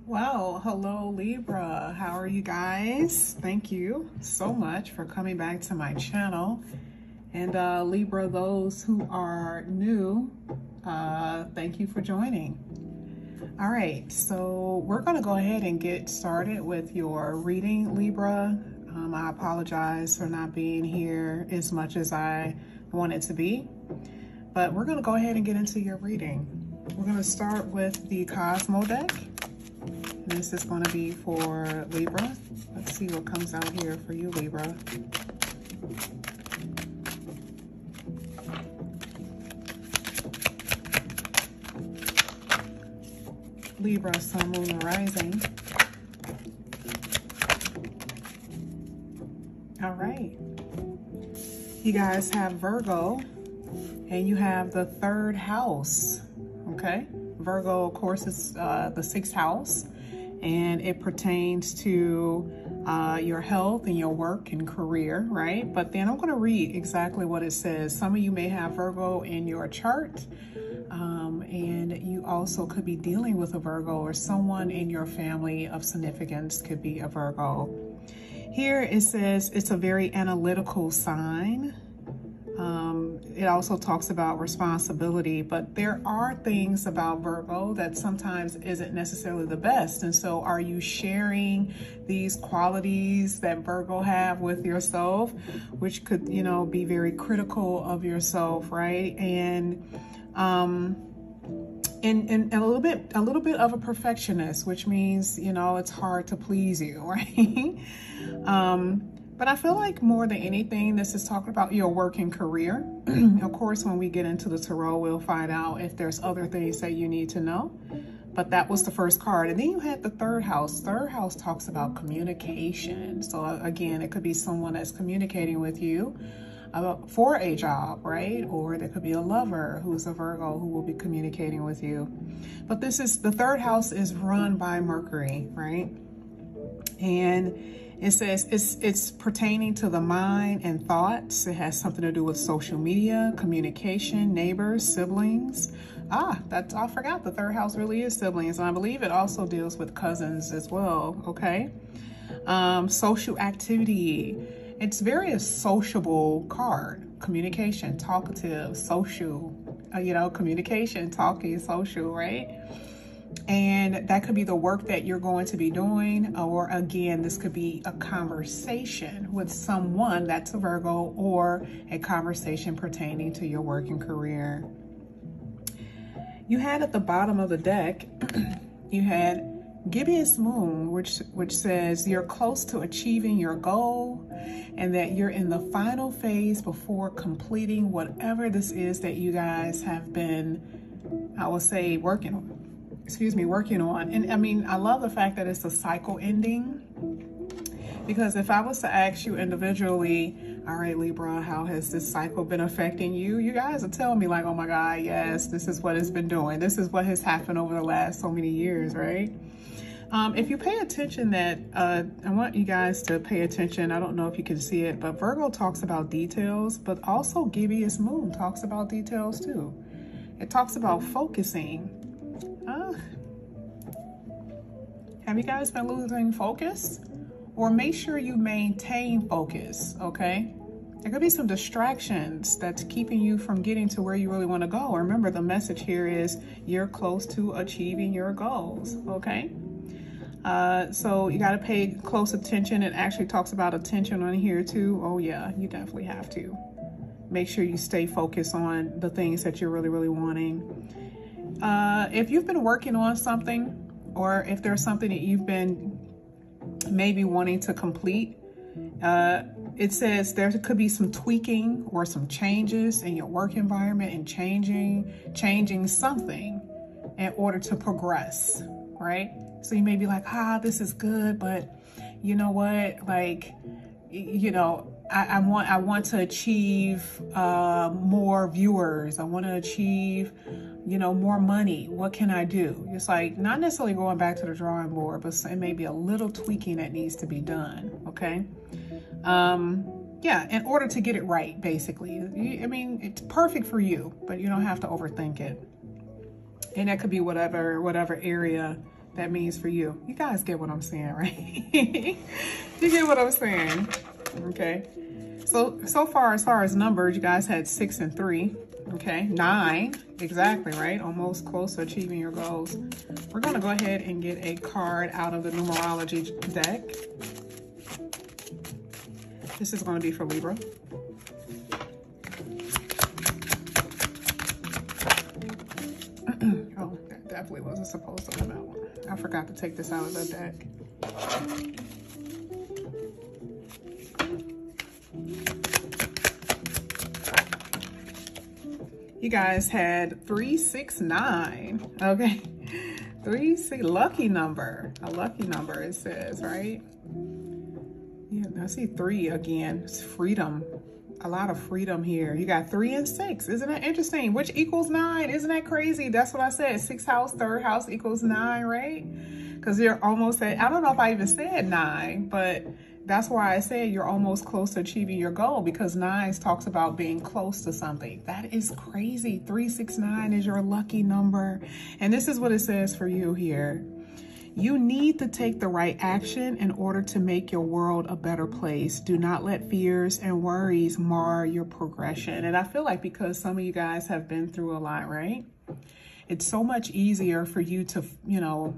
Well, hello Libra. How are you guys? Thank you so much for coming back to my channel. And Libra, those who are new, thank you for joining. All right, so we're going to go ahead and get started with your reading, Libra. I apologize for not being here as much as I wanted to be, but we're going to go ahead and get into your reading. We're going to start with the Cosmo deck. This is going to be for Libra. Let's see what comes out here for you, Libra. Libra, Sun, Moon, and Rising. All right. You guys have Virgo, and you have the 3rd house, okay? Virgo, of course, is the 6th house, and it pertains to your health and your work and career, right? But then I'm going to read exactly what it says. Some of you may have Virgo in your chart, and you also could be dealing with a Virgo, or someone in your family of significance could be a Virgo. Here it says it's a very analytical sign. It also talks about responsibility, but there are things about Virgo that sometimes isn't necessarily the best. And so are you sharing these qualities that Virgo have with yourself, which could, you know, be very critical of yourself, right? And a little bit of a perfectionist, which means, you know, it's hard to please you, right? But I feel like more than anything, this is talking about your work and career. Of course, when we get into the tarot, we'll find out if there's other things that you need to know. But that was the first card. And then you had the 3rd house. 3rd house talks about communication. So again, it could be someone that's communicating with you for a job, right? Or there could be a lover who's a Virgo who will be communicating with you. But this is, the 3rd house is run by Mercury, right? And it says it's pertaining to the mind and thoughts. It has something to do with social media, communication, neighbors, siblings. I forgot the 3rd house really is siblings. And I believe it also deals with cousins as well, okay? Social activity. It's very a sociable card. Communication, talkative, social, communication, talking, social, right? And that could be the work that you're going to be doing, or again, this could be a conversation with someone that's a Virgo, or a conversation pertaining to your work and career. You had at the bottom of the deck, you had gibbous moon, which says you're close to achieving your goal, and that you're in the final phase before completing whatever this is that you guys have been, I will say, working on. And I mean, I love the fact that it's a cycle ending, because if I was to ask you individually, all right, Libra, how has this cycle been affecting you? You guys are telling me like, oh my God, yes, this is what it's been doing. This is what has happened over the last so many years, right? If you pay attention, I want you guys to pay attention. I don't know if you can see it, but Virgo talks about details, but also gibbous moon talks about details too. It talks about focusing. Have you guys been losing focus? Or make sure you maintain focus, okay? There could be some distractions that's keeping you from getting to where you really want to go. Remember, the message here is you're close to achieving your goals, okay? So you got to pay close attention. It actually talks about attention on here too. Oh yeah, you definitely have to. Make sure you stay focused on the things that you're really, really wanting. If you've been working on something, or if there's something that you've been maybe wanting to complete, it says there could be some tweaking or some changes in your work environment, and changing something in order to progress, right? So you may be like, this is good, but you know what? Like, you know, I want to achieve more viewers. I want to achieve, you know, more money. What can I do? It's like not necessarily going back to the drawing board, but it may be a little tweaking that needs to be done. Okay. Yeah, in order to get it right, basically. I mean, it's perfect for you, but you don't have to overthink it. And that could be whatever area that means for you. You guys get what I'm saying, right? You get what I'm saying, okay? So far as numbers, you guys had 6 and 3, okay? 9, exactly, right? Almost close to achieving your goals. We're gonna go ahead and get a card out of the numerology deck. This is gonna be for Libra. Oh, that definitely wasn't supposed to come out. I forgot to take this out of the deck. You guys had 3, 6, 9. Okay, 3, 6, lucky number. A lucky number, it says, right? Yeah, I see 3 again. It's freedom. A lot of freedom here. You got 3 and 6. Isn't that interesting? Which equals 9. Isn't that crazy? That's what I said. 6th house, 3rd house equals 9, right? Because you're almost at, I don't know if I even said 9, but that's why I said you're almost close to achieving your goal, because 9 talks about being close to something. That is crazy. 369 is your lucky number. And this is what it says for you here. You need to take the right action in order to make your world a better place. Do not let fears and worries mar your progression. And I feel like because some of you guys have been through a lot, right? It's so much easier for you to, you know,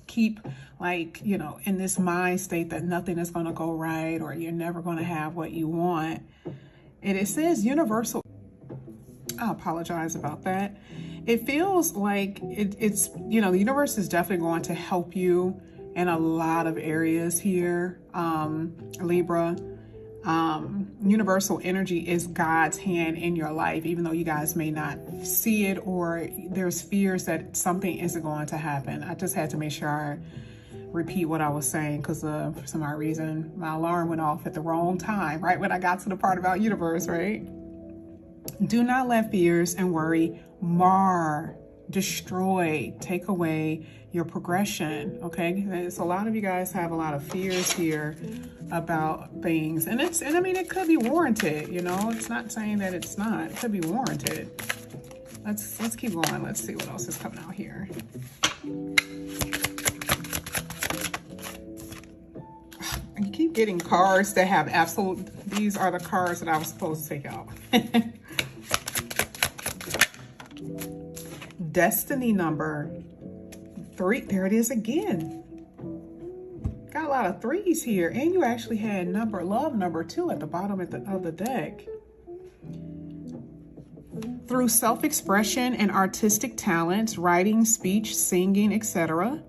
keep like, you know, in this mind state that nothing is going to go right or you're never going to have what you want. And it says universal. I apologize about that. It feels like it's, you know, the universe is definitely going to help you in a lot of areas here, Libra. Universal energy is God's hand in your life, even though you guys may not see it, or there's fears that something isn't going to happen. I just had to make sure I repeat what I was saying, because for some odd reason, my alarm went off at the wrong time, right when I got to the part about universe, right? Do not let fears and worry mar, destroy, take away your progression, okay? So a lot of you guys have a lot of fears here about things, and I mean, it could be warranted, you know? It's not saying that it's not. It could be warranted. Let's keep going. Let's see what else is coming out here. You keep getting cards that have absolute, these are the cards that I was supposed to take out. Destiny number 3. There it is again. Got a lot of 3s here. And you actually had love number 2 at the bottom of the deck. Through self-expression and artistic talents, writing, speech, singing, etc.,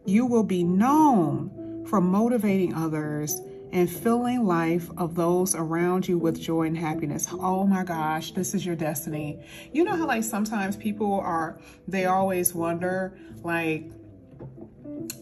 you will be known for motivating others and filling life of those around you with joy and happiness. Oh my gosh, this is your destiny. You know how like sometimes people they always wonder, like,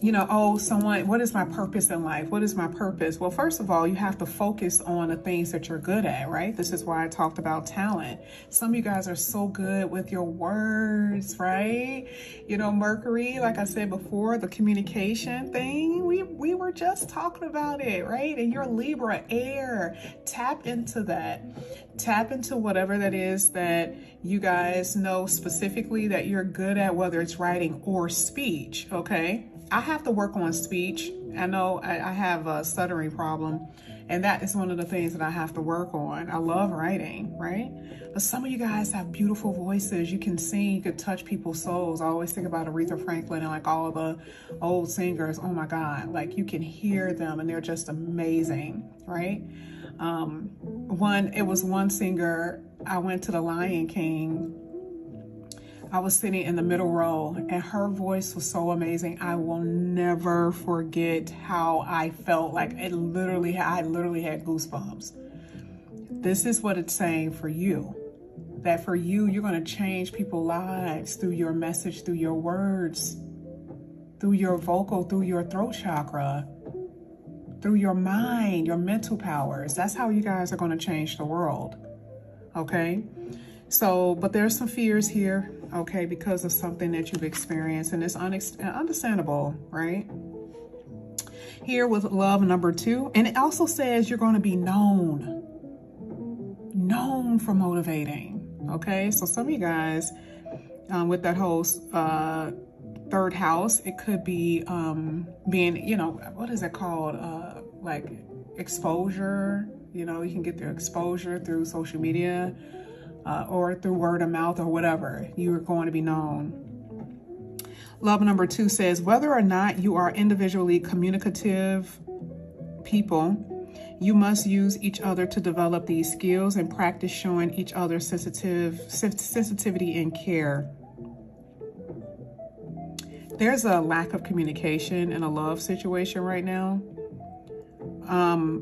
you know, oh, what is my purpose in life? What is my purpose? Well, first of all, you have to focus on the things that you're good at, right? This is why I talked about talent. Some of you guys are so good with your words, right? You know, Mercury, like I said before, the communication thing, we were just talking about it, right? And you're Libra, air. Tap into that. Tap into whatever that is that you guys know specifically that you're good at, whether it's writing or speech, okay? I have to work on speech. I know I have a stuttering problem, and that is one of the things that I have to work on. I love writing, right? But some of you guys have beautiful voices. You can sing, you could touch people's souls. I always think about Aretha Franklin and like all the old singers. Oh my God, like you can hear them and they're just amazing, right? It was one singer, I went to the Lion King. I was sitting in the middle row and her voice was so amazing. I will never forget how I felt. Like I literally had goosebumps. This is what it's saying for you. That for you, you're going to change people's lives through your message, through your words, through your vocal, through your throat chakra, through your mind, your mental powers. That's how you guys are going to change the world. Okay? So, but there's some fears here, okay, because of something that you've experienced, and it's understandable, right? Here with love number 2, and it also says you're going to be known for motivating, okay? So some of you guys, with that whole third house. It could be being, you know, what is it called? Like exposure. You know, you can get their exposure through social media or through word of mouth or whatever. You are going to be known. Love number 2 says, whether or not you are individually communicative people, you must use each other to develop these skills and practice showing each other sensitivity and care. There's a lack of communication in a love situation right now.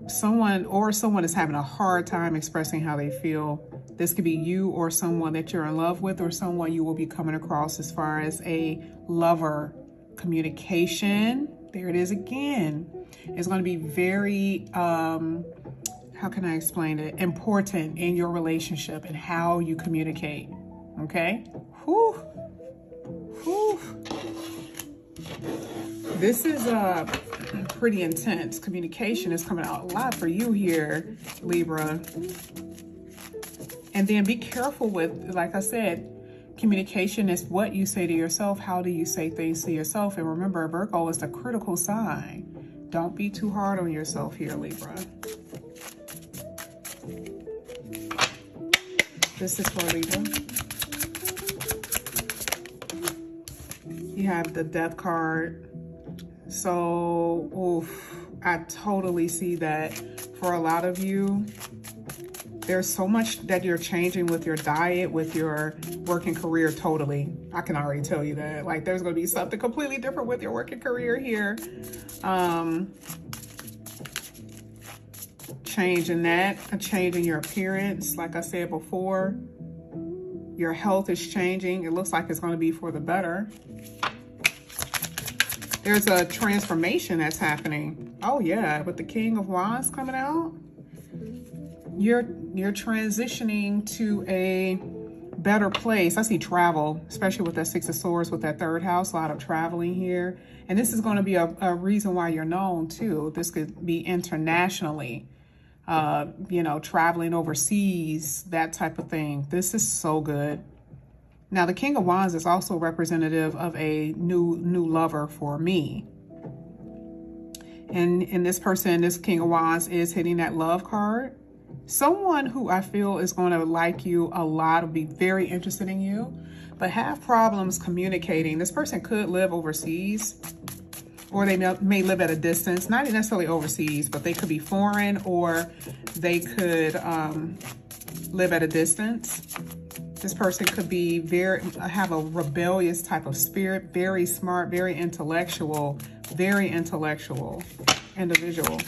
Someone is having a hard time expressing how they feel. This could be you or someone that you're in love with, or someone you will be coming across as far as a lover. Communication, there it is again. It's going to be very, how can I explain it? Important in your relationship and how you communicate. Okay? Whew. Whew. This is pretty intense. Communication is coming out a lot for you here, Libra. And then be careful with, like I said, communication is what you say to yourself. How do you say things to yourself? And remember, Virgo is the critical sign. Don't be too hard on yourself here, Libra. This is for Libra. You have the Death card. So, oof, I totally see that for a lot of you. There's so much that you're changing with your diet, with your working career, totally. I can already tell you that. Like, there's going to be something completely different with your working career here. Changing that, a change in your appearance. Like I said before, your health is changing. It looks like it's going to be for the better. There's a transformation that's happening. Oh yeah, with the King of Wands coming out. You're transitioning to a better place. I see travel, especially with that Six of Swords, with that third house, a lot of traveling here. And this is going to be a reason why you're known too. This could be internationally, you know, traveling overseas, that type of thing. This is so good. Now, the King of Wands is also representative of a new lover for me. And this person, this King of Wands, is hitting that love card. Someone who I feel is going to like you a lot, will be very interested in you, but have problems communicating. This person could live overseas, or they may live at a distance, not necessarily overseas, but they could be foreign, or they could live at a distance. This person could be have a rebellious type of spirit, very smart, very intellectual individual.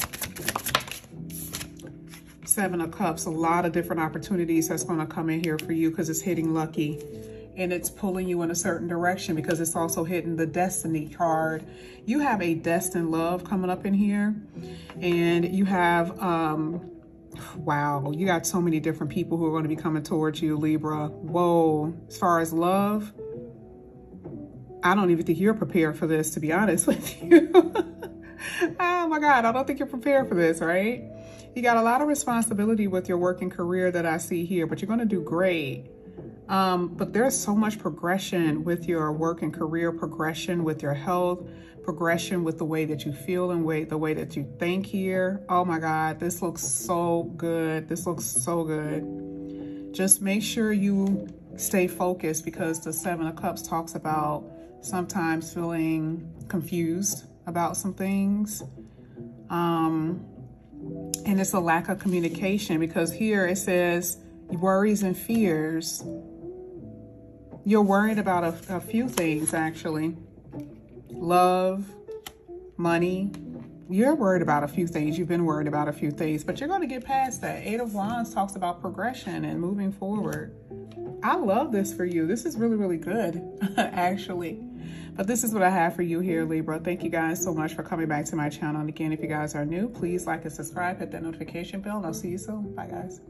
Seven of Cups, a lot of different opportunities that's going to come in here for you because it's hitting lucky and it's pulling you in a certain direction, because it's also hitting the Destiny card. You have a destined love coming up in here, and you have, wow, you got so many different people who are going to be coming towards you, Libra. Whoa, as far as love, I don't even think you're prepared for this, to be honest with you. Oh my God, I don't think you're prepared for this, right? You got a lot of responsibility with your working career that I see here, but you're going to do great. But there's so much progression with your working career, progression with your health, progression with the way that you feel and the way that you think here. Oh my God, this looks so good. This looks so good. Just make sure you stay focused, because the Seven of Cups talks about sometimes feeling confused about some things. And it's a lack of communication, because here it says worries and fears. You're worried about a few things, actually. Love, money. You're worried about a few things. You've been worried about a few things, but you're going to get past that. Eight of Wands talks about progression and moving forward. I love this for you. This is really, really good, actually. But this is what I have for you here, Libra. Thank you guys so much for coming back to my channel. And again, if you guys are new, please like and subscribe, hit that notification bell, and I'll see you soon. Bye, guys.